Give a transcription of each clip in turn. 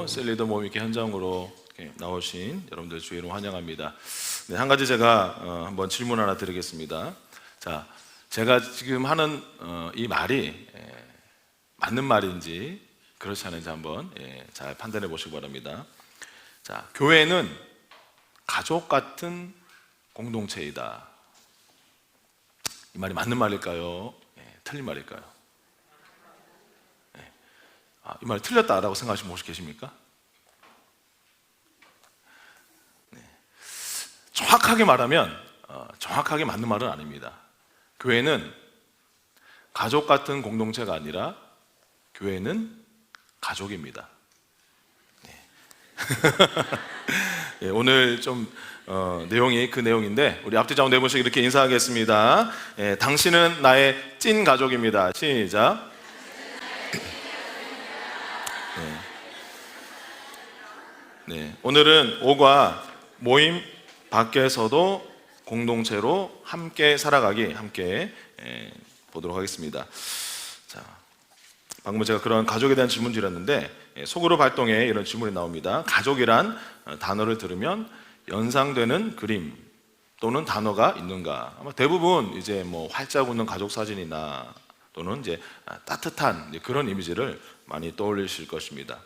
셀리더 모임 이렇게 현장으로 이렇게 나오신 여러분들 주의 이름 환영합니다. 네, 한 가지 제가 한번 질문 하나 드리겠습니다. 자, 제가 지금 하는 이 말이 맞는 말인지 그렇지 않은지 한번 잘 판단해 보시기 바랍니다. 자, 교회는 가족 같은 공동체이다. 이 말이 맞는 말일까요? 틀린 말일까요? 이 말이 틀렸다라고 생각하시는 분 혹시 계십니까? 정확하게 말하면 정확하게 맞는 말은 아닙니다. 교회는 가족 같은 공동체가 아니라 교회는 가족입니다. 네. 오늘 좀 내용이 그 내용인데 우리 앞뒤 좌우 네 분씩 이렇게 인사하겠습니다. 당신은 나의 찐 가족입니다. 시작. 네. 오늘은 오과 모임 밖에서도 공동체로 함께 살아가기 함께 보도록 하겠습니다. 자, 방금 제가 그런 가족에 대한 질문 드렸는데 속으로 발동에 이런 질문이 나옵니다. 가족이란 단어를 들으면 연상되는 그림 또는 단어가 있는가? 아마 대부분 이제 뭐 활짝 웃는 가족 사진이나 또는 이제 따뜻한 그런 이미지를 많이 떠올리실 것입니다.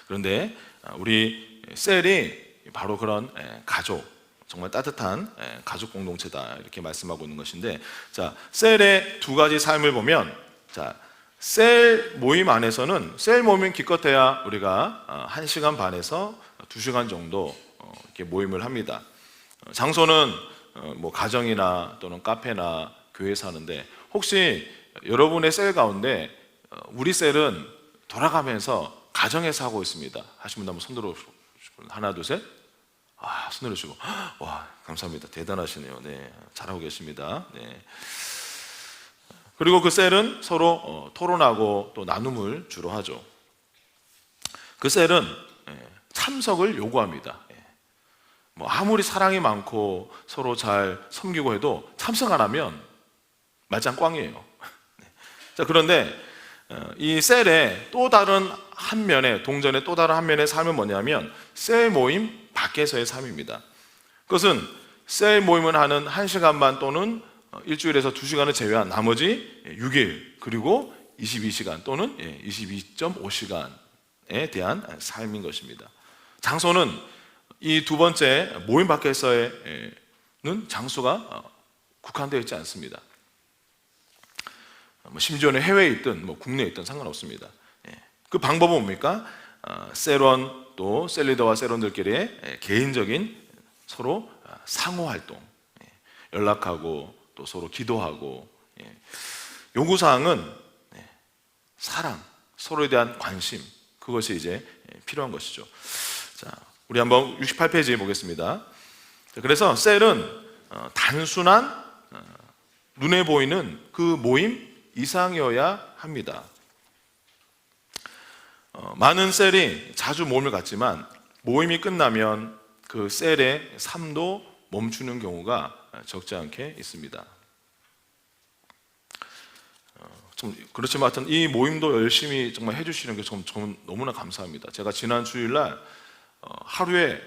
그런데 우리 셀이 바로 그런 가족, 정말 따뜻한 가족 공동체다 이렇게 말씀하고 있는 것인데, 자, 셀의 두 가지 삶을 보면, 자, 셀 모임 안에서는 셀 모임 기껏해야 우리가 1시간 반에서 2시간 정도 이렇게 모임을 합니다. 장소는 뭐 가정이나 또는 카페나 교회에서 하는데, 혹시 여러분의 셀 가운데 우리 셀은 돌아가면서 가정에서 하고 있습니다 하신 분 한번 손 들어주시고, 하나 둘 셋. 손 들어주시고, 와, 감사합니다. 대단하시네요. 네, 잘하고 계십니다. 네. 그리고 그 셀은 서로 토론하고 또 나눔을 주로 하죠. 그 셀은 참석을 요구합니다. 뭐 아무리 사랑이 많고 서로 잘 섬기고 해도 참석 안 하면 말짱 꽝이에요. 자, 그런데 이 셀의 또 다른 한 면에, 동전의 또 다른 한 면의 삶은 뭐냐면 셀 모임 밖에서의 삶입니다. 그것은 셀 모임을 하는 1시간 반 또는 일주일에서 2시간을 제외한 나머지 6일 그리고 22시간 또는 22.5시간에 대한 삶인 것입니다. 장소는 이 두 번째 모임 밖에서는 장소가 국한되어 있지 않습니다. 심지어는 해외에 있든 뭐 국내에 있든 상관없습니다. 그 방법은 뭡니까? 셀원 또 셀리더와 셀원들끼리의 개인적인 서로 상호활동, 연락하고 또 서로 기도하고, 요구사항은 사랑, 서로에 대한 관심, 그것이 이제 필요한 것이죠. 자, 우리 한번 68페이지 보겠습니다. 그래서 셀은 단순한 눈에 보이는 그 모임 이상이어야 합니다. 많은 셀이 자주 모임을 갖지만 모임이 끝나면 그 셀의 삶도 멈추는 경우가 적지 않게 있습니다. 좀 그렇지만 하여튼 이 모임도 열심히 정말 해주시는 게 저는 너무나 감사합니다. 제가 지난 주일날 하루에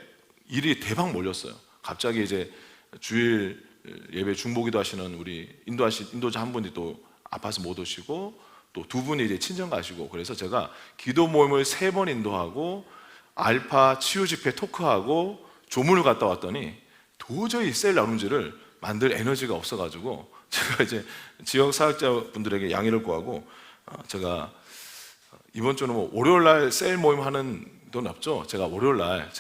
일이 대박 몰렸어요. 갑자기 이제 주일 예배 중보기도 하시는 우리 인도자 한 분이 또 아파서 못 오시고 또 두 분이 이제 친정 가시고, 그래서 제가 기도 모임을 3번 인도하고 알파 치유 집회 토크하고 조문을 갔다 왔더니 도저히 셀 나눔지를 만들 에너지가 없어가지고 제가 이제 지역 사역자분들에게 양해를 구하고 제가 이번 주는 뭐 월요일날 셀 모임 하는 돈 없죠? 제가 월요일날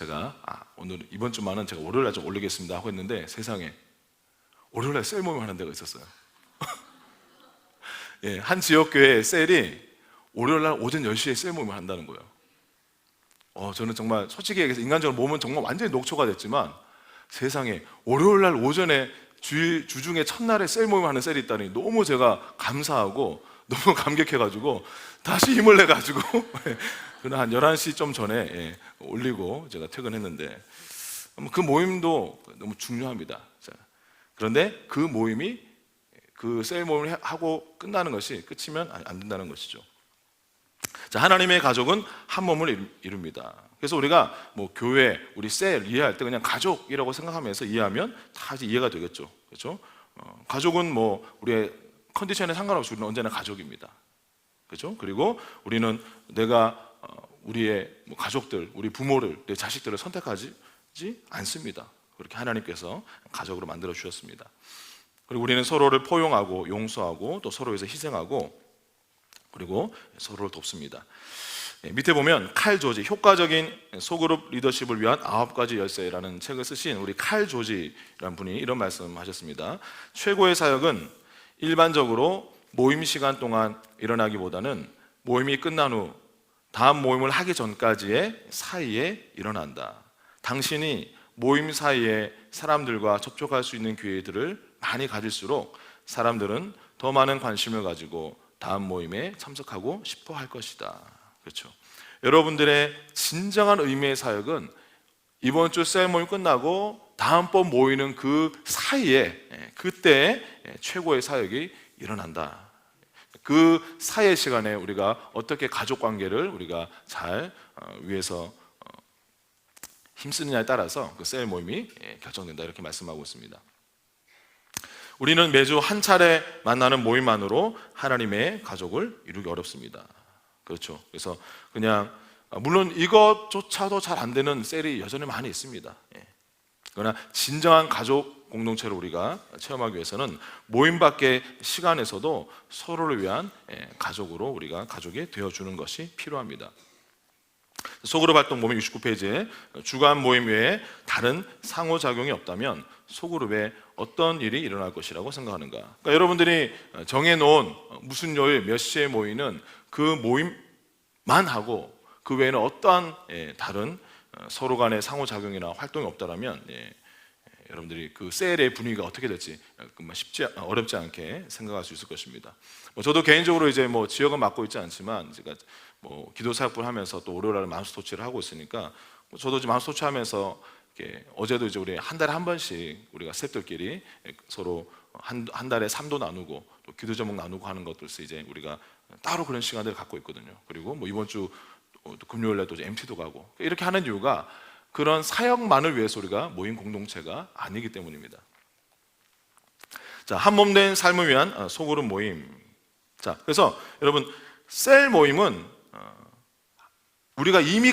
오늘 이번 주만은 제가 월요일날 좀 올리겠습니다 하고 했는데, 세상에 월요일날 셀 모임 하는 데가 있었어요. 한 지역교회 셀이 월요일날 오전 10시에 셀 모임을 한다는 거예요. 저는 정말 솔직히 얘기해서 인간적으로 몸은 정말 완전히 녹초가 됐지만, 세상에 월요일날 오전에 주중에 첫날에 셀 모임을 하는 셀이 있다니 너무 제가 감사하고 너무 감격해가지고 다시 힘을 내가지고 그날 한 11시 좀 전에 올리고 제가 퇴근했는데, 그 모임도 너무 중요합니다. 그런데 그 모임이 그 셀 모임을 하고 끝나는 것이 끝이면 안 된다는 것이죠. 자, 하나님의 가족은 한 몸을 이룹니다. 그래서 우리가 뭐 교회, 우리 셀 이해할 때 그냥 가족이라고 생각하면서 이해하면 다 이제 이해가 되겠죠. 그렇죠? 가족은 뭐 우리의 컨디션에 상관없이 우리는 언제나 가족입니다. 그렇죠? 그리고 우리는 내가 우리의 뭐 가족들, 우리 부모를, 내 자식들을 선택하지 않습니다. 그렇게 하나님께서 가족으로 만들어 주셨습니다. 그리고 우리는 서로를 포용하고 용서하고 또 서로 위해서 희생하고 그리고 서로를 돕습니다. 밑에 보면 칼 조지, 효과적인 소그룹 리더십을 위한 9가지 열쇠라는 책을 쓰신 우리 칼 조지라는 분이 이런 말씀하셨습니다. 최고의 사역은 일반적으로 모임 시간 동안 일어나기보다는 모임이 끝난 후 다음 모임을 하기 전까지의 사이에 일어난다. 당신이 모임 사이에 사람들과 접촉할 수 있는 기회들을 많이 가질수록 사람들은 더 많은 관심을 가지고 다음 모임에 참석하고 싶어 할 것이다. 그렇죠. 여러분들의 진정한 의미의 사역은 이번 주 셀 모임 끝나고 다음번 모이는 그 사이에 그때 최고의 사역이 일어난다. 그 사이의 시간에 우리가 어떻게 가족 관계를 우리가 잘 위해서 힘쓰느냐에 따라서 그 셀 모임이 결정된다 이렇게 말씀하고 있습니다. 우리는 매주 한 차례 만나는 모임만으로 하나님의 가족을 이루기 어렵습니다. 그렇죠. 그래서 그냥 물론 이것조차도 잘 안 되는 셀이 여전히 많이 있습니다. 그러나 진정한 가족 공동체를 우리가 체험하기 위해서는 모임 밖의 시간에서도 서로를 위한 가족으로 우리가 가족이 되어주는 것이 필요합니다. 소그룹 활동 보면 69페이지에 주간 모임 외에 다른 상호작용이 없다면 소그룹에 어떤 일이 일어날 것이라고 생각하는가? 그러니까 여러분들이 정해놓은 무슨 요일 몇 시에 모이는 그 모임만 하고 그 외에는 어떠한 다른 서로 간의 상호작용이나 활동이 없다면 여러분들이 그 셀의 분위기가 어떻게 될지 어렵지 않게 생각할 수 있을 것입니다. 저도 개인적으로 이제 뭐 지역은 맡고 있지 않지만 제가 뭐 기도 사역을 하면서 또 월요일날 맘스터치를 하고 있으니까 저도 지금 맘스터치 하면서 어제도 이제 우리 한 달에 한 번씩 우리가 스태프들끼리 서로 한 달에 3도 나누고 또 기도 제목 나누고 하는 것들 이제 우리가 따로 그런 시간들을 갖고 있거든요. 그리고 뭐 이번 주 금요일에 또 MT도 가고 이렇게 하는 이유가 그런 사역만을 위해서 우리가 모인 공동체가 아니기 때문입니다. 자, 한 몸 된 삶을 위한 소그룹 모임. 자, 그래서 여러분 셀 모임은 우리가 이미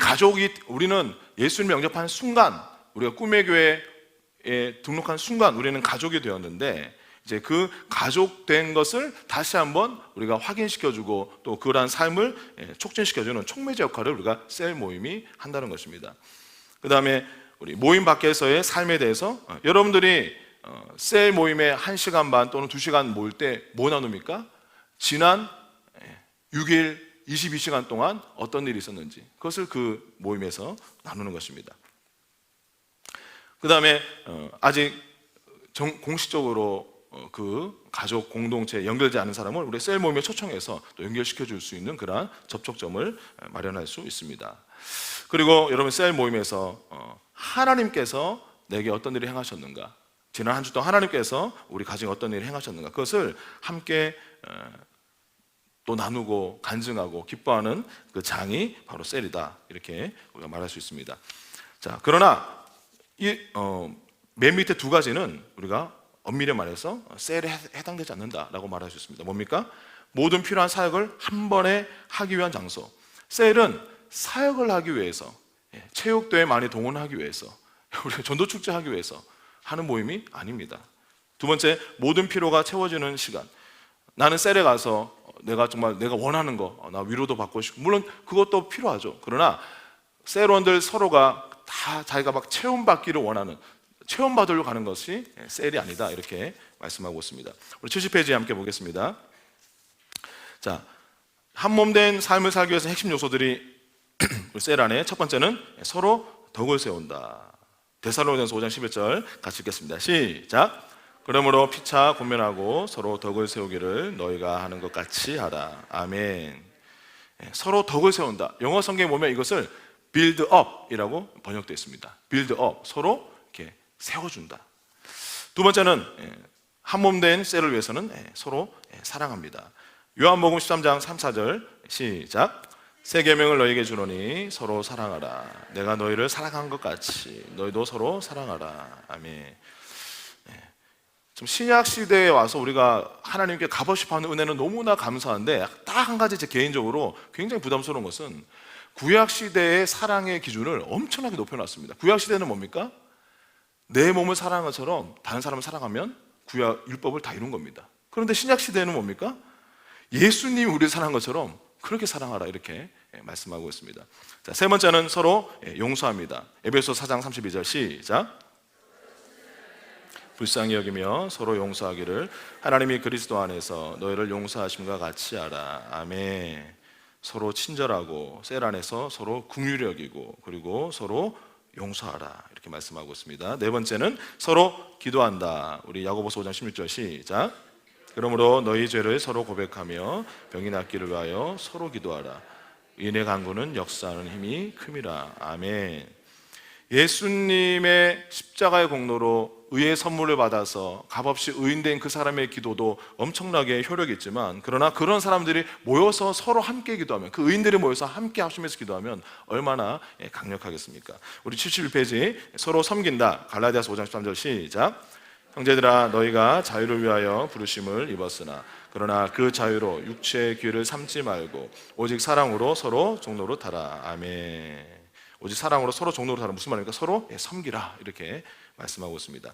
우리는 예수님 영접한 순간, 우리가 꿈의 교회에 등록한 순간 우리는 가족이 되었는데 이제 그 가족된 것을 다시 한번 우리가 확인시켜주고 또 그러한 삶을 촉진시켜주는 촉매제 역할을 우리가 셀 모임이 한다는 것입니다. 그 다음에 우리 모임 밖에서의 삶에 대해서 여러분들이 셀 모임에 1시간 반 또는 2시간 모일 때 뭐 나눕니까? 지난 6일 22시간 동안 어떤 일이 있었는지 그것을 그 모임에서 나누는 것입니다. 그 다음에 아직 공식적으로 그 가족 공동체에 연결되지 않은 사람을 우리 셀 모임에 초청해서 또 연결시켜 줄 수 있는 그러한 접촉점을 마련할 수 있습니다. 그리고 여러분 셀 모임에서 하나님께서 내게 어떤 일을 행하셨는가, 지난 한 주 동안 하나님께서 우리 가정에 어떤 일을 행하셨는가, 그것을 함께 또 나누고 간증하고 기뻐하는 그 장이 바로 셀이다 이렇게 우리가 말할 수 있습니다. 자, 그러나 맨 밑에 2가지는 우리가 엄밀히 말해서 셀에 해당되지 않는다라고 말할 수 있습니다. 뭡니까? 모든 필요한 사역을 한 번에 하기 위한 장소. 셀은 사역을 하기 위해서, 체육대회 많이 동원하기 위해서, 우리가 전도축제 하기 위해서 하는 모임이 아닙니다. 2번째, 모든 필요가 채워지는 시간. 나는 셀에 가서 내가 정말 내가 원하는 거, 나 위로도 받고 싶고, 물론 그것도 필요하죠. 그러나 셀원들 서로가 다 자기가 막 체험받기를 원하는, 체험받으려고 가는 것이 셀이 아니다 이렇게 말씀하고 있습니다. 우리 70페이지에 함께 보겠습니다. 자, 한 몸 된 삶을 살기 위해서 핵심 요소들이 셀 안에 첫 번째는 서로 덕을 세운다. 데살로니가서 5장 11절 같이 읽겠습니다. 시작. 그러므로 피차 권면하고 서로 덕을 세우기를 너희가 하는 것 같이 하라. 아멘. 서로 덕을 세운다. 영어 성경에 보면 이것을 build up이라고 번역되어 있습니다. build up, 서로 이렇게 세워준다. 2번째는 한 몸 된 셀을 위해서는 서로 사랑합니다. 요한복음 13장 3, 4절 시작. 새 계명을 너희에게 주노니 서로 사랑하라. 내가 너희를 사랑한 것 같이 너희도 서로 사랑하라. 아멘. 좀 신약 시대에 와서 우리가 하나님께 값없이 받는 은혜는 너무나 감사한데, 딱 한 가지 제 개인적으로 굉장히 부담스러운 것은 구약 시대의 사랑의 기준을 엄청나게 높여놨습니다. 구약 시대는 뭡니까? 내 몸을 사랑한 것처럼 다른 사람을 사랑하면 구약 율법을 다 이룬 겁니다. 그런데 신약 시대는 뭡니까? 예수님이 우리를 사랑한 것처럼 그렇게 사랑하라, 이렇게 말씀하고 있습니다. 자, 세 번째는 서로 용서합니다. 에베소 4장 32절 시작. 불쌍히 여기며 서로 용서하기를 하나님이 그리스도 안에서 너희를 용서하심과 같이 하라. 아멘. 서로 친절하고 셀 안에서 서로 긍휼히 여기고 그리고 서로 용서하라, 이렇게 말씀하고 있습니다. 네 번째는 서로 기도한다. 우리 야고보서 5장 16절 시작. 그러므로 너희 죄를 서로 고백하며 병이 낫기를 위하여 서로 기도하라. 의인의 간구는 역사하는 힘이 큼이라. 아멘. 예수님의 십자가의 공로로 의의 선물을 받아서 값없이 의인된 그 사람의 기도도 엄청나게 효력이 있지만, 그러나 그런 사람들이 모여서 서로 함께 기도하면, 그 의인들이 모여서 함께 합심해서 기도하면 얼마나 강력하겠습니까? 우리 71페이지 서로 섬긴다. 갈라디아서 5장 13절 시작. 형제들아 너희가 자유를 위하여 부르심을 입었으나 그러나 그 자유로 육체의 기회를 삼지 말고 오직 사랑으로 서로 종로로 타라. 아멘. 오직 사랑으로 서로 종로로 타라. 무슨 말입니까? 서로 섬기라, 이렇게 말씀하고 있습니다.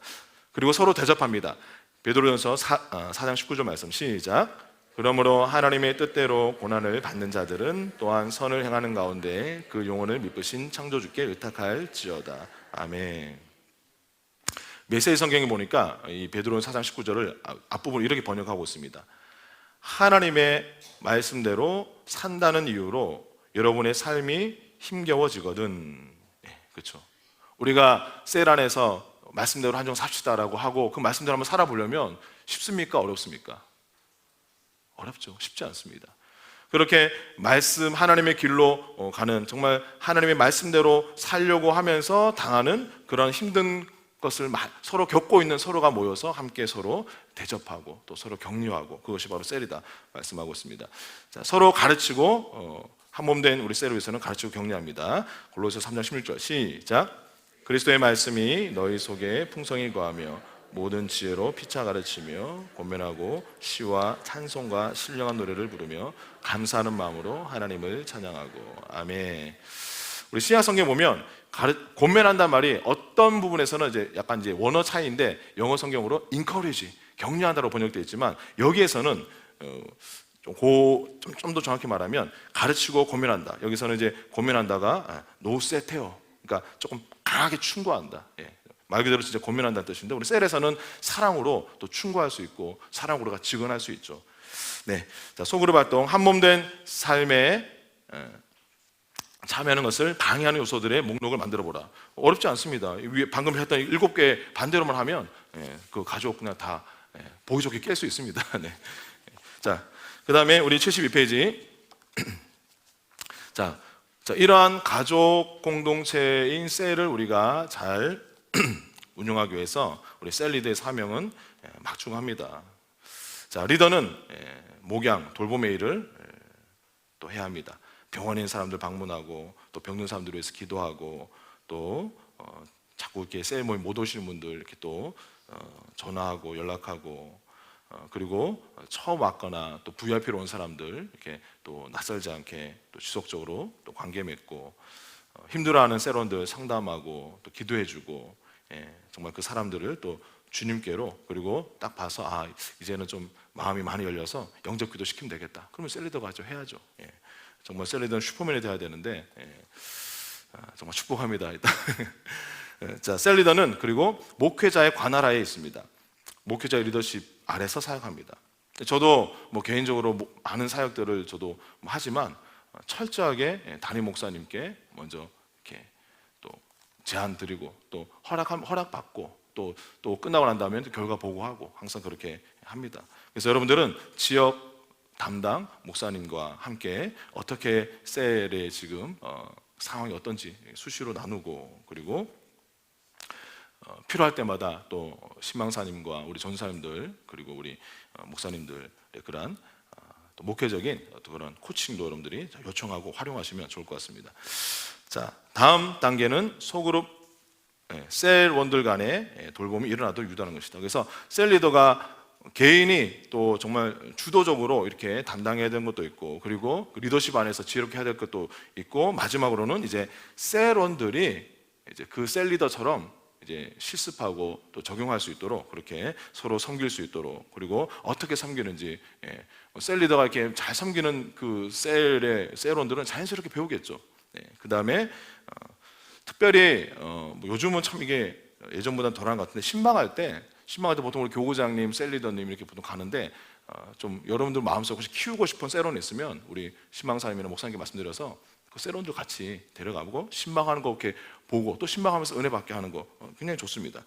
그리고 서로 대접합니다. 베드로전서 4장 19절 말씀 시작. 그러므로 하나님의 뜻대로 고난을 받는 자들은 또한 선을 행하는 가운데 그 영혼을 미쁘신 창조주께 의탁할지어다. 아멘. 메시지 성경에 보니까 이 베드로전 4장 19절을 앞부분을 이렇게 번역하고 있습니다. 하나님의 말씀대로 산다는 이유로 여러분의 삶이 힘겨워지거든. 그렇죠. 우리가 셀 안에서 말씀대로 한정 삽시다라고 하고 그 말씀대로 한번 살아보려면 쉽습니까? 어렵습니까? 어렵죠. 쉽지 않습니다. 그렇게 말씀 하나님의 길로 가는, 정말 하나님의 말씀대로 살려고 하면서 당하는 그런 힘든 것을 서로 겪고 있는 서로가 모여서 함께 서로 대접하고 또 서로 격려하고, 그것이 바로 셀이다 말씀하고 있습니다. 자, 서로 가르치고 한 몸 된 우리 셀을 위해서는 가르치고 격려합니다. 골로새서 3장 16절 시작. 그리스도의 말씀이 너희 속에 풍성히 거하며 모든 지혜로 피차 가르치며 권면하고 시와 찬송과 신령한 노래를 부르며 감사하는 마음으로 하나님을 찬양하고. 아멘. 우리 신약 성경 보면 권면한단 말이 어떤 부분에서는 이제 약간 이제 원어 차이인데, 영어 성경으로 encourage, 격려한다로 번역되어 있지만, 여기에서는 좀 더 정확히 말하면 가르치고 권면한다. 여기서는 이제 권면한다가 노세테오, 그러니까 조금 강하게 충고한다. 말 그대로 진짜 권면한다는 뜻인데, 우리 셀에서는 사랑으로 또 충고할 수 있고 사랑으로가 직언할 수 있죠. 네, 자, 소그룹 활동, 한 몸 된 삶에 참여하는 것을 방해하는 요소들의 목록을 만들어 보라. 어렵지 않습니다. 위에 방금 했던 7개 반대로만 하면 그 가족 그냥 다 보기 좋게 깰 수 있습니다. 네. 자, 그 다음에 우리 72페이지. 자, 이러한 가족 공동체인 셀을 우리가 잘 운영하기 위해서 우리 셀 리더의 사명은 막중합니다. 자, 리더는 목양, 돌봄의 일을 또 해야 합니다. 병원에 있는 사람들 방문하고 또 병든 사람들 위해서 기도하고 또 자꾸 이렇게 셀 모임 못 오시는 분들 이렇게 또 전화하고 연락하고 그리고 처음 왔거나 또 VIP로 온 사람들 이렇게 또 낯설지 않게 또 지속적으로 또 관계 맺고 힘들어하는 셀원들 상담하고 또 기도해주고, 정말 그 사람들을 또 주님께로, 그리고 딱 봐서 이제는 좀 마음이 많이 열려서 영접 기도 시키면 되겠다. 그러면 셀 리더가 해야죠. 정말 셀 리더는 슈퍼맨이 돼야 되는데 정말 축복합니다. 자, 셀 리더는 그리고 목회자의 관할 하에 있습니다. 목회자의 리더십 아래서 사역합니다. 저도 뭐 개인적으로 많은 사역들을 저도 하지만 철저하게 담임 목사님께 먼저 이렇게 또 제안 드리고 또 허락받고 또 끝나고 난 다음에 결과 보고하고 항상 그렇게 합니다. 그래서 여러분들은 지역 담당 목사님과 함께 어떻게 셀의 지금 상황이 어떤지 수시로 나누고, 그리고 필요할 때마다 또 신망사님과 우리 전사님들 그리고 우리 목사님들의 그러한 또 목회적인 또 그런 코칭도 여러분들이 요청하고 활용하시면 좋을 것 같습니다. 자, 다음 단계는 소그룹 셀원들 간의 돌봄이 일어나도록 유도하는 것이다. 그래서 셀 리더가 개인이 또 정말 주도적으로 이렇게 담당해야 되는 것도 있고, 그리고 리더십 안에서 지혜롭게 해야 될 것도 있고, 마지막으로는 이제 셀원들이 이제 그 셀 리더처럼 이제 실습하고 또 적용할 수 있도록 그렇게 서로 섬길 수 있도록, 그리고 어떻게 섬기는지, 셀 리더가 이렇게 잘 섬기는 그 셀의 셀원들은 자연스럽게 배우겠죠. 그 다음에 특별히 뭐 요즘은 참 이게 예전보다는 덜한 것 같은데, 신방할 때 보통 우리 교구장님, 셀리더님 이렇게 보통 가는데, 좀 여러분들 마음속에 혹시 키우고 싶은 셀원이 있으면 우리 신방사님이나 목사님께 말씀드려서 그 셀원들 같이 데려가보고 신방하는 거 이렇게 보고 또 신방하면서 은혜 받게 하는 거 굉장히 좋습니다.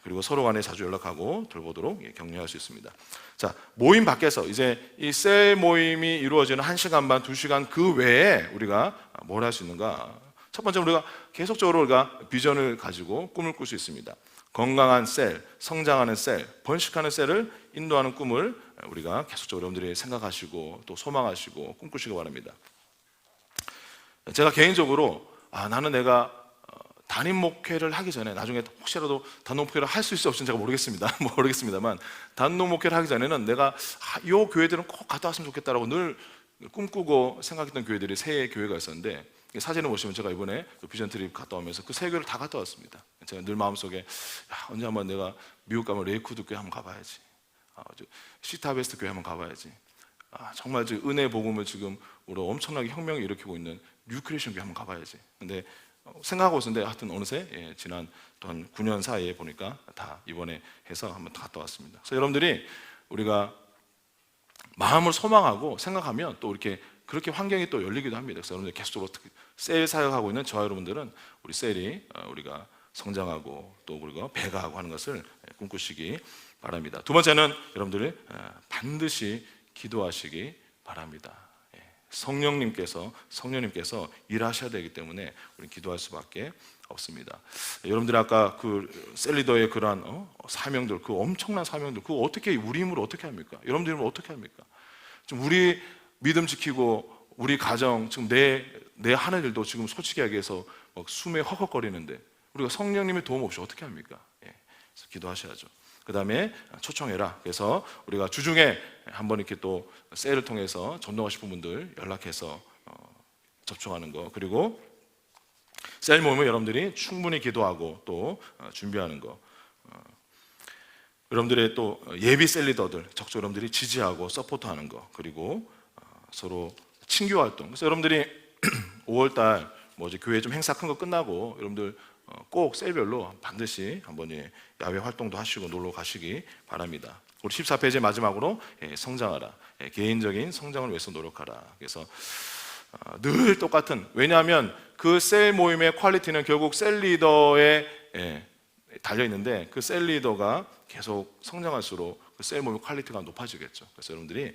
그리고 서로 간에 자주 연락하고 돌보도록 격려할 수 있습니다. 자, 모임 밖에서 이제 이 셀 모임이 이루어지는 1시간 반, 2시간 그 외에 우리가 뭘 할 수 있는가? 첫 번째, 우리가 계속적으로 우리가 비전을 가지고 꿈을 꿀 수 있습니다. 건강한 셀, 성장하는 셀, 번식하는 셀을 인도하는 꿈을 우리가 계속적으로 여러분들이 생각하시고 또 소망하시고 꿈꾸시기 바랍니다. 제가 개인적으로 나는 내가 단임 목회를 하기 전에, 나중에 혹시라도 단독 목회를 할 수 있을지 없을지 제가 모르겠습니다만, 단독 목회를 하기 전에는 내가 이 교회들은 꼭 갔다 왔으면 좋겠다라고 늘 꿈꾸고 생각했던 교회들이 세 교회가 있었는데, 사진을 보시면 제가 이번에 비전 트립 갔다 오면서 그 세 교회를 다 갔다 왔습니다. 제가 늘 마음속에 언제 한번 내가 미국 가면 레이크우드 교회 한번 가봐야지, 시타베스트 교회 한번 가봐야지, 정말 은혜 복음을 지금 우리 엄청나게 혁명을 일으키고 있는 뉴크리에이션 교회 한번 가봐야지. 근데 생각하고 있었는데 하여튼 어느새 지난 한 9년 사이에 보니까 다 이번에 해서 한번 갔다 왔습니다. 그래서 여러분들이 우리가 마음을 소망하고 생각하면 또 이렇게 그렇게 환경이 또 열리기도 합니다. 그래서 여러분들 계속적으로 셀 사역하고 있는 저와 여러분들은 우리 셀이 우리가 성장하고 또 우리가 배가하고 하는 것을 꿈꾸시기 바랍니다. 두 번째는 여러분들이 반드시 기도하시기 바랍니다. 성령님께서 일하셔야 되기 때문에 우리는 기도할 수밖에 없습니다. 여러분들이 아까 그 셀리더의 그러한 사명들, 그 엄청난 사명들, 그거 어떻게 우리 힘으로 어떻게 합니까? 여러분들 힘으로 어떻게 합니까? 지금 우리 믿음 지키고 우리 가정, 지금 내 하는 일도 지금 솔직히 얘기해서 막 숨에 헉헉거리는데 우리가 성령님의 도움 없이 어떻게 합니까? 그래서 기도하셔야죠. 그 다음에 초청해라. 그래서 우리가 주중에 한번 이렇게 또 셀을 통해서 전도하고 싶은 분들 연락해서 접촉하는 거, 그리고 셀 모임을 여러분들이 충분히 기도하고 또 준비하는 거, 여러분들의 또 예비 셀 리더들 적극 여러분들이 지지하고 서포트하는 거, 그리고 서로 친교 활동. 그래서 여러분들이 5월달 뭐 이제 교회 좀 행사 큰 거 끝나고 여러분들 꼭 셀별로 반드시 한번 야외 활동도 하시고 놀러 가시기 바랍니다. 우리 14페이지 마지막으로 성장하라. 개인적인 성장을 위해서 노력하라. 그래서 늘 똑같은, 왜냐하면 그 셀 모임의 퀄리티는 결국 셀 리더에 달려 있는데, 그 셀 리더가 계속 성장할수록 그 셀 모임의 퀄리티가 높아지겠죠. 그래서 여러분들이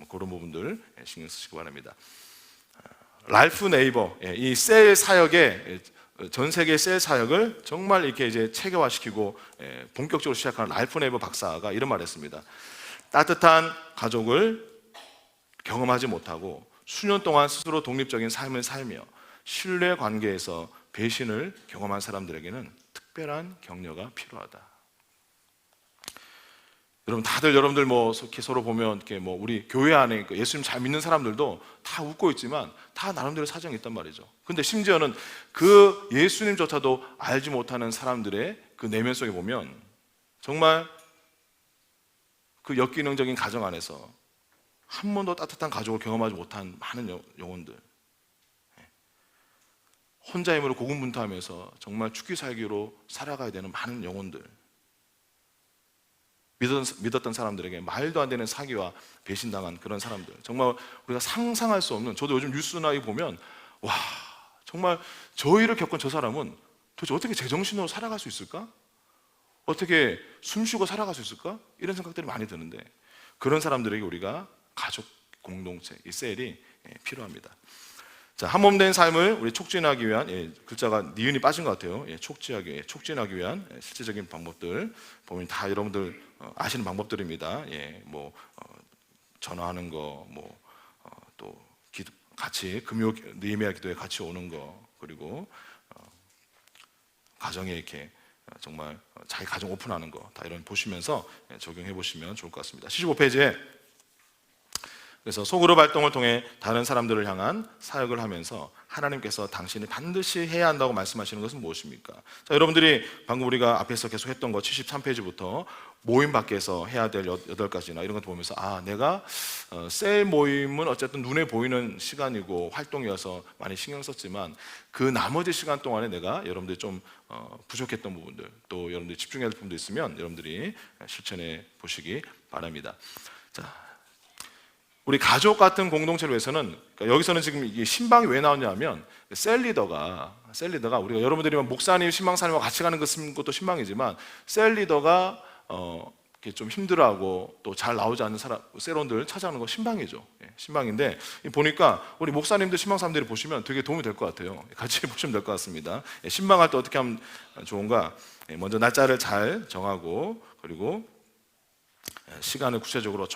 그런 부분들 신경 쓰시기 바랍니다. 랄프 네이버, 이 셀 사역의 전 세계 셀 사역을 정말 이렇게 이제 체계화시키고 본격적으로 시작한 랄프 네이버 박사가 이런 말을 했습니다. 따뜻한 가족을 경험하지 못하고 수년 동안 스스로 독립적인 삶을 살며 신뢰 관계에서 배신을 경험한 사람들에게는 특별한 격려가 필요하다. 여러분 다들 여러분들 뭐 이렇게 서로 보면 이렇게 뭐 우리 교회 안에 예수님 잘 믿는 사람들도 다 웃고 있지만 다 나름대로 사정이 있단 말이죠. 근데 심지어는 그 예수님조차도 알지 못하는 사람들의 그 내면 속에 보면 정말 그 역기능적인 가정 안에서 한 번도 따뜻한 가족을 경험하지 못한 많은 영혼들, 혼자 힘으로 고군분투하면서 정말 죽기 살기로 살아가야 되는 많은 영혼들, 믿었던 사람들에게 말도 안 되는 사기와 배신당한 그런 사람들, 정말 우리가 상상할 수 없는, 저도 요즘 뉴스나 이 보면 와, 정말 저희를 겪은 저 사람은 도대체 어떻게 제정신으로 살아갈 수 있을까? 어떻게 숨쉬고 살아갈 수 있을까? 이런 생각들이 많이 드는데, 그런 사람들에게 우리가 가족 공동체, 이 셀이 필요합니다. 자, 한몸된 삶을 우리 촉진하기 위한, 글자가 니은이 빠진 것 같아요. 촉진하기 위한 실제적인 방법들 보면 다 여러분들 아시는 방법들입니다. 전화하는 거, 또 같이 금요 느헤미야 기도에 같이 오는 거, 그리고 가정에 이렇게 정말 자기 가정 오픈하는 거, 다 이런 보시면서 적용해 보시면 좋을 것 같습니다. 75페이지에 그래서 소그룹 활동을 통해 다른 사람들을 향한 사역을 하면서 하나님께서 당신이 반드시 해야 한다고 말씀하시는 것은 무엇입니까? 자, 여러분들이 방금 우리가 앞에서 계속 했던 거 73페이지부터 모임 밖에서 해야 될 8가지나 이런 것 보면서 내가 셀 모임은 어쨌든 눈에 보이는 시간이고 활동이어서 많이 신경 썼지만 그 나머지 시간 동안에 내가 여러분들이 좀 부족했던 부분들, 또 여러분들이 집중해야 할 부분도 있으면 여러분들이 실천해 보시기 바랍니다. 자, 우리 가족 같은 공동체를 위해서는, 그러니까 여기서는 지금 이게 신방이 왜 나오냐면 셀 리더가 우리가 여러분들이 목사님, 신방사님과 같이 가는 것도 신방이지만 셀 리더가 이렇게 좀 힘들어하고 또 잘 나오지 않는 셀원들 찾아오는 거 신방이죠. 신방인데 보니까 우리 목사님들, 신방사님들이 보시면 되게 도움이 될 것 같아요. 같이 보시면 될 것 같습니다. 신방할 때 어떻게 하면 좋은가? 먼저 날짜를 잘 정하고, 그리고 시간을 구체적으로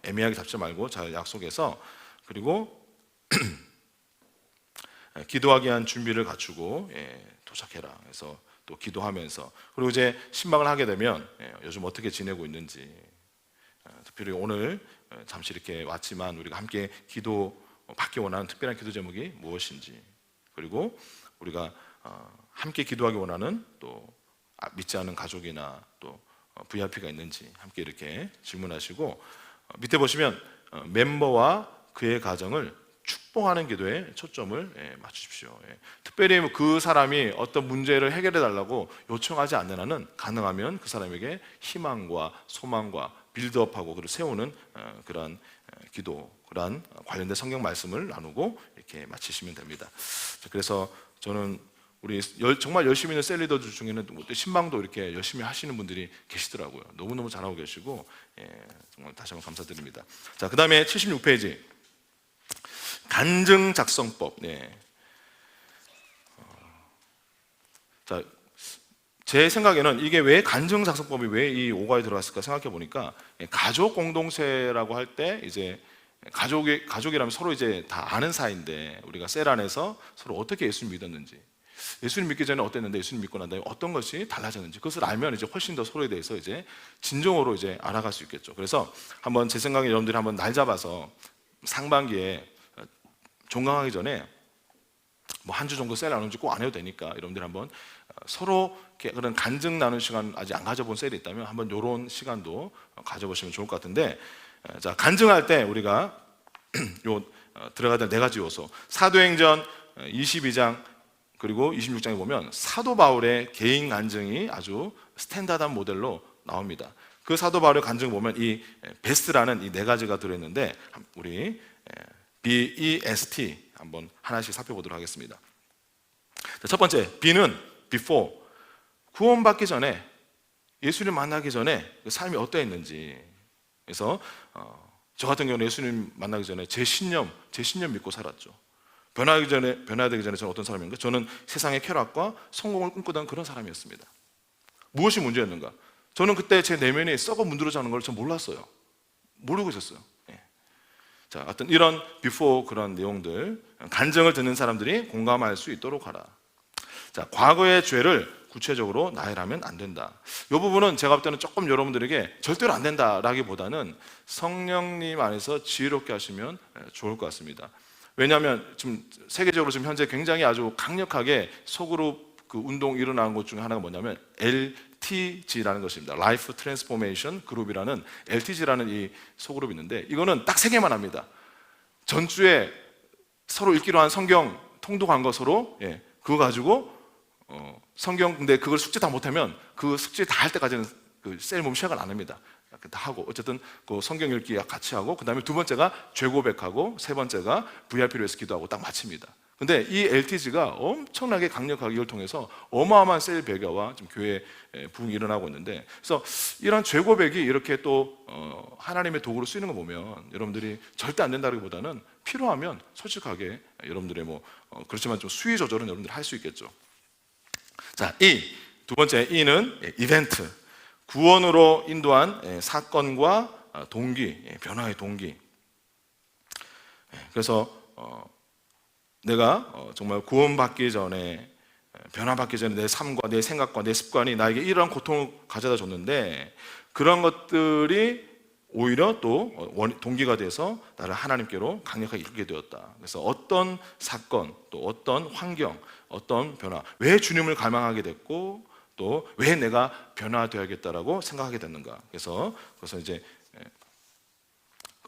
애매하게 잡지 말고 잘 약속해서, 그리고 기도하기 위한 준비를 갖추고 도착해라. 그래서 또 기도하면서, 그리고 이제 신방을 하게 되면 요즘 어떻게 지내고 있는지, 특별히 오늘 잠시 이렇게 왔지만 우리가 함께 기도 받기 원하는 특별한 기도 제목이 무엇인지, 그리고 우리가 함께 기도하기 원하는 또 믿지 않는 가족이나 또 VIP가 있는지 함께 이렇게 질문하시고, 밑에 보시면 멤버와 그의 가정을 축복하는 기도에 초점을 맞추십시오. 특별히 그 사람이 어떤 문제를 해결해 달라고 요청하지 않는 한은 가능하면 그 사람에게 희망과 소망과 빌드업하고 그를 세우는 그런 기도, 그런 관련된 성경 말씀을 나누고 이렇게 마치시면 됩니다. 그래서 저는 우리 정말 열심히 있는 셀리더들 중에는 신방도 이렇게 열심히 하시는 분들이 계시더라고요. 너무너무 잘하고 계시고, 정말 다시 한번 감사드립니다. 자, 그 다음에 76페이지 간증 작성법. 자, 제 생각에는 이게 왜 간증 작성법이 왜 이 5가에 들어갔을까 생각해 보니까, 가족 공동체라고 할 때 이제 가족이라면 서로 이제 다 아는 사이인데 우리가 셀 안에서 서로 어떻게 예수님 믿었는지, 예수님 믿기 전에 어땠는데 예수님 믿고 난 다음에 어떤 것이 달라졌는지, 그것을 알면 이제 훨씬 더 서로에 대해서 이제 진정으로 이제 알아갈 수 있겠죠. 그래서 한번 제 생각에 여러분들이 한번 날 잡아서 상반기에 종강하기 전에 한 주 정도 셀 나누는지 꼭 안 해도 되니까 여러분들 한번 서로 그런 간증 나누는 시간 아직 안 가져본 셀이 있다면 한번 이런 시간도 가져보시면 좋을 것 같은데, 자, 간증할 때 우리가 들어가야 될 4가지 요소, 사도행전 22장 그리고 26장에 보면 사도 바울의 개인 간증이 아주 스탠다드한 모델로 나옵니다. 그 사도 바울의 간증을 보면 이 베스트라는 이 4가지가 들어있는데 우리 BEST 한번 하나씩 살펴보도록 하겠습니다. 첫 번째, B는 before, 구원받기 전에, 예수님 만나기 전에 그 삶이 어떠했는지. 그래서 저 같은 경우는 예수님 만나기 전에 제 신념 믿고 살았죠. 변화되기 전에 저는 어떤 사람인가? 저는 세상의 쾌락과 성공을 꿈꾸던 그런 사람이었습니다. 무엇이 문제였는가? 저는 그때 제 내면이 썩어 문드러지는 걸 전 몰랐어요. 모르고 있었어요. 자, 어떤 이런 비포 그런 내용들, 간증을 듣는 사람들이 공감할 수 있도록 하라. 자, 과거의 죄를 구체적으로 나열하면 안 된다. 이 부분은 제가 볼 때는 조금 여러분들에게 절대로 안 된다라기보다는 성령님 안에서 지혜롭게 하시면 좋을 것 같습니다. 왜냐하면 지금 세계적으로 지금 현재 굉장히 아주 강력하게 소그룹 그 운동 일어나는 것 중에 하나가 뭐냐면 LTG라는 것입니다. Life Transformation 그룹이라는 LTG라는 이 소그룹이 있는데, 이거는 딱 3개만 합니다. 전주에 서로 읽기로 한 성경 통독한 거 서로 그거 가지고 성경, 근데 그걸 숙제 다 못하면 그 숙제 다 할 때까지는 그 셀 몸 시작을 안 합니다. 다 하고 어쨌든 그 성경 읽기 같이 하고, 그 다음에 2번째가 죄 고백하고, 3번째가 VIP를 위해서 기도하고 딱 마칩니다. 근데 이 LTG가 엄청나게 강력하게 이걸 통해서 어마어마한 셀 배교와 지금 교회 부흥이 일어나고 있는데, 그래서 이런 죄 고백이 이렇게 또 하나님의 도구로 쓰이는 거 보면 여러분들이 절대 안 된다기보다는 필요하면 솔직하게 여러분들의 그렇지만 좀 수위 조절은 여러분들이 할 수 있겠죠. 자, 두 번째 E는 이벤트, 구원으로 인도한 사건과 동기, 변화의 동기. 그래서 내가 정말 구원받기 전에, 변화받기 전에 내 삶과 내 생각과 내 습관이 나에게 이러한 고통을 가져다 줬는데, 그런 것들이 오히려 또 동기가 돼서 나를 하나님께로 강력하게 이끌게 되었다. 그래서 어떤 사건, 또 어떤 환경, 어떤 변화, 왜 주님을 갈망하게 됐고 또 왜 내가 변화되어야겠다라고 생각하게 됐는가. 그래서 이제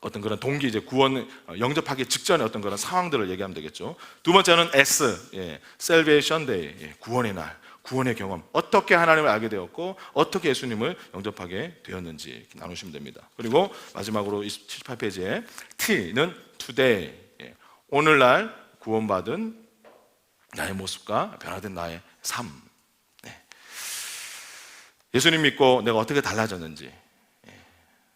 어떤 그런 동기, 이제 구원 영접하기 직전에 어떤 그런 상황들을 얘기하면 되겠죠. 두 번째는 S, Salvation Day, 구원의 날, 구원의 경험. 어떻게 하나님을 알게 되었고 어떻게 예수님을 영접하게 되었는지 이렇게 나누시면 됩니다. 그리고 마지막으로 78페이지에 T는 Today, 오늘날 구원받은 나의 모습과 변화된 나의 삶. 예수님 믿고 내가 어떻게 달라졌는지,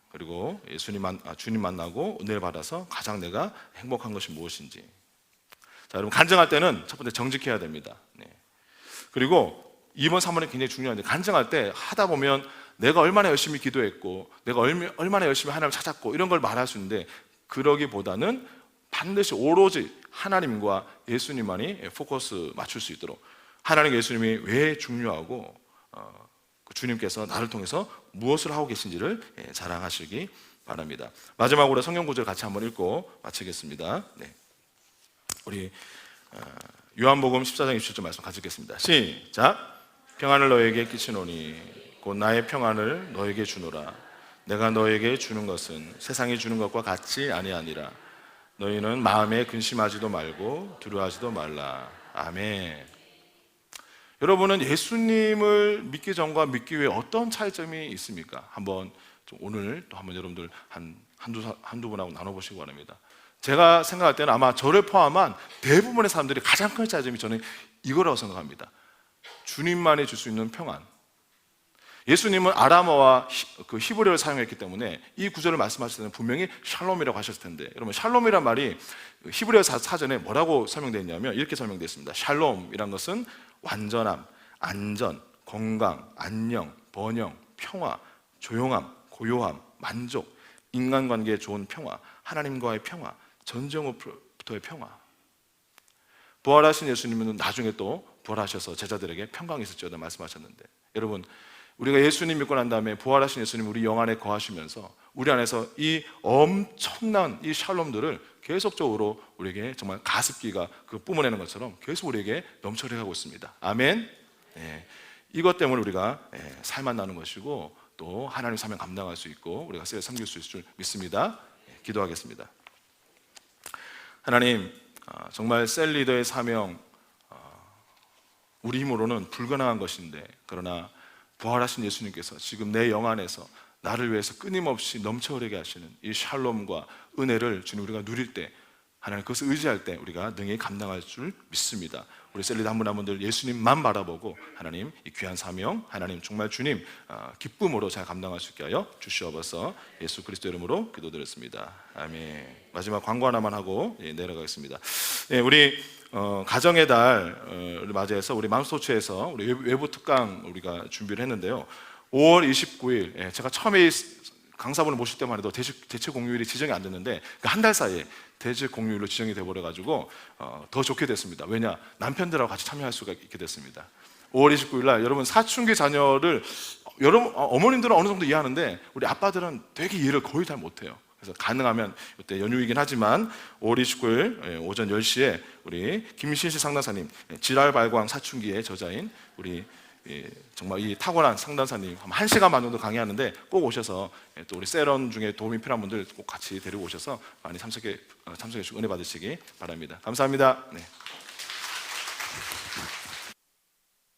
그리고 주님 만나고 은혜를 받아서 가장 내가 행복한 것이 무엇인지. 자, 여러분, 간증할 때는 첫 번째 정직해야 됩니다. 그리고 2번, 3번이 굉장히 중요한데, 간증할 때 하다 보면 내가 얼마나 열심히 기도했고 내가 얼마나 열심히 하나님을 찾았고 이런 걸 말할 수 있는데, 그러기보다는 반드시 오로지 하나님과 예수님만이 포커스 맞출 수 있도록, 하나님 예수님이 왜 중요하고 주님께서 나를 통해서 무엇을 하고 계신지를 자랑하시기 바랍니다. 마지막으로 성경 구절 같이 한번 읽고 마치겠습니다. 우리 요한복음 14장 27절 말씀 같이 읽겠습니다. 시작. 평안을 너에게 끼치노니 곧 나의 평안을 너에게 주노라. 내가 너에게 주는 것은 세상이 주는 것과 같이 아니하니라. 너희는 마음에 근심하지도 말고 두려워하지도 말라. 아멘. 여러분은 예수님을 믿기 전과 믿기 후에 어떤 차이점이 있습니까? 한번 오늘 또 한번 여러분들 한두 분하고 나눠보시기 바랍니다. 제가 생각할 때는 아마 저를 포함한 대부분의 사람들이 가장 큰 차이점이 저는 이거라고 생각합니다. 주님만이 줄 수 있는 평안. 예수님은 아람어와 그 히브리어를 사용했기 때문에 이 구절을 말씀하실 때는 분명히 샬롬이라고 하셨을 텐데, 여러분, 샬롬이란 말이 히브리어 사전에 뭐라고 설명되어 있냐면 이렇게 설명되어 있습니다. 샬롬이란 것은 완전함, 안전, 건강, 안녕, 번영, 평화, 조용함, 고요함, 만족, 인간관계에 좋은 평화, 하나님과의 평화, 전쟁으로부터의 평화. 부활하신 예수님은 나중에 또 부활하셔서 제자들에게 평강이 있을지어다 말씀하셨는데, 여러분, 우리가 예수님 믿고 난 다음에 부활하신 예수님 우리 영 안에 거하시면서 우리 안에서 이 엄청난 이 샬롬들을 계속적으로 우리에게 정말 가습기가 그 뿜어내는 것처럼 계속 우리에게 넘쳐나가고 있습니다. 아멘. 이것 때문에 우리가 살만 나는 것이고 또 하나님 사명 감당할 수 있고 우리가 섬길 수 있을 줄 믿습니다. 기도하겠습니다. 하나님, 정말 셀리더의 사명, 우리 힘으로는 불가능한 것인데, 그러나 부활하신 예수님께서 지금 내 영 안에서 나를 위해서 끊임없이 넘쳐흐르게 하시는 이 샬롬과 은혜를 주님 우리가 누릴 때, 하나님 그것을 의지할 때 우리가 능히 감당할 줄 믿습니다. 우리 셀리더 한 분 한 분들 예수님만 바라보고 하나님 이 귀한 사명, 하나님 정말 주님 기쁨으로 잘 감당할 수 있게 하여 주시옵소서. 예수 그리스도 이름으로 기도드렸습니다. 아멘. 마지막 광고 하나만 하고 내려가겠습니다. 우리 가정의 달을 맞이해서 우리 맘스터치에서 우리 외부 특강 우리가 준비를 했는데요. 5월 29일, 제가 처음에 강사분을 모실 때만 해도 대체 공휴일이 지정이 안 됐는데 한 달 사이에 대체 공휴일로 지정이 돼버려가지고 더 좋게 됐습니다. 왜냐? 남편들하고 같이 참여할 수가 있게 됐습니다. 5월 29일 날 여러분 사춘기 자녀를 여러분 어머님들은 어느 정도 이해하는데 우리 아빠들은 되게 이해를 거의 잘 못해요. 그래서 가능하면 이때 연휴이긴 하지만 5월 29일 오전 10시에 우리 김신실 상담사님, 지랄 발광 사춘기의 저자인 우리 정말 이 탁월한 상담사님 1시간 반 정도 강의하는데 꼭 오셔서 또 우리 세런 중에 도움이 필요한 분들 꼭 같이 데리고 오셔서 많이 참석해 주시고 은혜 받으시기 바랍니다. 감사합니다.